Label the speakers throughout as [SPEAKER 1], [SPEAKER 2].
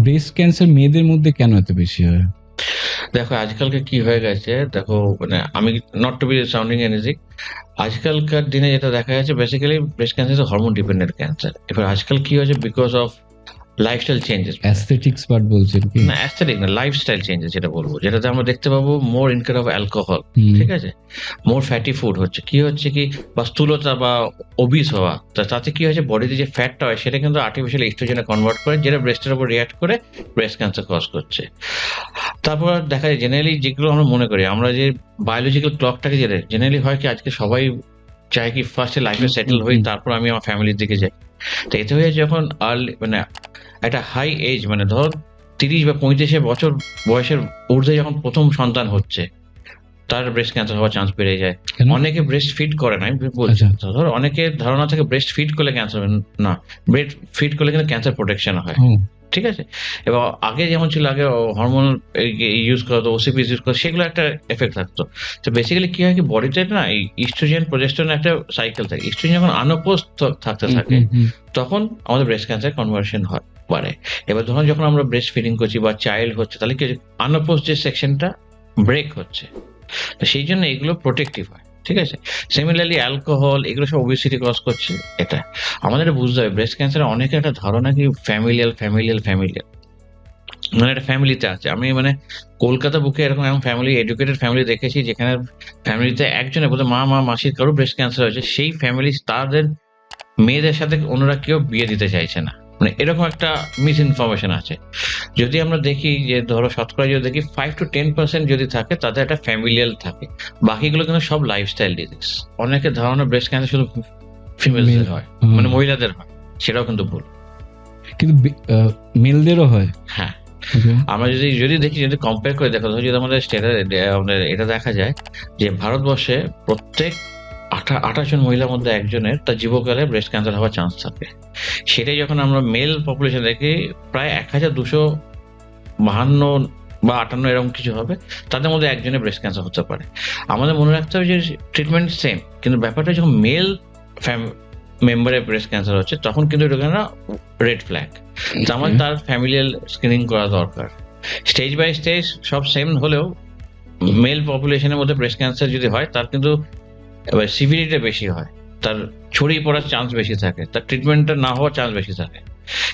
[SPEAKER 1] Breast cancer মেয়েদের মধ্যে কেন এত বেশি হয়?
[SPEAKER 2] দেখো আজকালকে কি হয়ে গেছে, দেখো মানে আমি not to be sounding anything, আজকালকার দিনে যেটা দেখা যাচ্ছে basically breast cancer hormone dependent cancer. এবার আজকাল কি হয়েছে, because of lifestyle changes,
[SPEAKER 1] aesthetics part বলছেন কি?
[SPEAKER 2] না অ্যাস্থেটিক না, লাইফস্টাইল চেঞ্জেস যেটা বলবো, যেটাতে আমরা দেখতে পাবো মোর ইনটেক অফ অ্যালকোহল, ঠিক আছে, মোর ফ্যাটি ফুড হচ্ছে, কি হচ্ছে কি, বা স্থূলতা বা ওবিস হওয়া, তাতে কি হচ্ছে বডিতে যে ফ্যাটটা হয় সেটা কিন্তু আর্টিফিশিয়াল ইস্ট্রোজেনে কনভার্ট করে, যেটা ব্রেস্টের উপর রিয়াক্ট করে ব্রেস্ট ক্যান্সার কজ করছে। তারপর দেখা যায় জেনারেলি যেগুলো আমরা মনে করি, আমরা যে বায়োলজিক্যাল ক্লকটাকে জেনারেলি হয় কি, আজকে সবাই চাই কি ফার্স্টে লাইফে সেটেল হই, তারপর আমি আমার ফ্যামিলির দিকে যাই। তো এতে হয়ে যখন আর্লি মানে একটা হাই এজ, মানে ধর 30 বা 35 বছর বয়সের ঊর্ধ্বে যখন প্রথম সন্তান হচ্ছে, তার ব্রেস্ট ক্যান্সার হওয়ার চান্স বেড়ে যায়। অনেকে ব্রেস্ট ফিড করে না, আমি বলছি, ধর অনেকের ধারণা থাকে ব্রেস্ট ফিড করলে ক্যান্সার না, ব্রেস্ট ফিড করলে কিন্তু ক্যান্সার প্রোটেকশন হয়, ঠিক আছে। এবং আগে যেমন ছিল, আগে হরমোন ইউজ করা হতো, ওসিপি ইউজ করা, সেগুলো একটা এফেক্ট থাকতো। তো বেসিক্যালি কি হয় কি, বডিতে না এই ইস্ট্রোজেন প্রোজেস্টেরন একটা সাইকেল থাকে, ইস্ট্রোজেন যখন আনউপোজ থাকতে থাকে তখন আমাদের ব্রেস্ট ক্যান্সার কনভার্সন হয় পারে। এবার ধরুন যখন আমরা ব্রেস্ট ফিডিং করছি বা চাইল্ড হচ্ছে, তাহলে কি আনউপোজ যে সেকশনটা ব্রেক হচ্ছে, তো সেই জন্য এগুলো প্রোটেক্টিভ হয়, ঠিক আছে। সিমিলারলি অ্যালকোহল, এগুলো সব ওবেসিটি কজ করছে। এটা আমাদের বুঝতে হবে, ব্রেস্ট ক্যান্সার অনেকে একটা ধারণা কি ফ্যামিলিয়াল, মানে একটা ফ্যামিলিতে আছে। আমি মানে কলকাতা বুকে এরকম ফ্যামিলি, এডুকেটেড ফ্যামিলি দেখেছি, যেখানে ফ্যামিলিতে একজনের বলতে মা মাসির কারো ব্রেস্ট ক্যান্সার হয়েছে, সেই ফ্যামিলি তাদের মেয়েদের সাথে অন্যরা কেউ বিয়ে দিতে চাইছে না, মানে এরকম একটা মিস ইনফরমেশন আছে। যদি আমরা দেখি যে ধরো শতকরা যদি দেখি 5 to 10% যদি থাকে, তাদের একটা ফ্যামিলিয়াল থাকে, বাকিগুলো কিন্তু সব লাইফস্টাইল ডিজিজ। অনেকের ধারণা ব্রেস্ট ক্যান্সার শুধু ফিমেলদের হয়, মানে মহিলাদের হয়, সেটাও কিন্তু ভুল,
[SPEAKER 1] কিন্তু মেলদেরও হয়।
[SPEAKER 2] হ্যাঁ, আমরা যদি দেখি, যদি কম্পেয়ার করে দেখো, যদি আমাদের আমাদের এটা দেখা যায় যে ভারতবর্ষে প্রত্যেক 28 জন মহিলার মধ্যে একজনের তার জীবকালে ব্রেস্ট ক্যান্সার হওয়ার চান্স থাকে। সেটাই যখন আমরা মেল পপুলেশন দেখি, প্রায় 1252 বা 58 এরকম কিছু হবে, তাদের মধ্যে একজনের ব্রেস্ট ক্যান্সার হতে পারে। আমাদের মনে রাখতে হবে যে ট্রিটমেন্ট সেম, কিন্তু ব্যাপারটা যখন মেল মেম্বারের ব্রেস্ট ক্যান্সার হচ্ছে, তখন কিন্তু এটা না রেড ফ্ল্যাগ, আমার তার ফ্যামিলিয়াল স্ক্রিনিং করা দরকার। স্টেজ বাই স্টেজ সব সেম হলেও মেল পপুলেশনের মধ্যে ব্রেস্ট ক্যান্সার যদি হয়, তার কিন্তু সিভিরিটি বেশি হয়, তার ছড়িয়ে পড়ার চান্স বেশি থাকে, তার ট্রিটমেন্টটা না হওয়ার চান্স বেশি থাকে।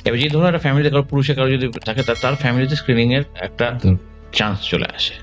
[SPEAKER 2] এবার যদি ধরো একটা ফ্যামিলিতে কারো পুরুষের কারো যদি থাকে, তার ফ্যামিলিতে স্ক্রিনিং এর একটা চান্স চলে আসে।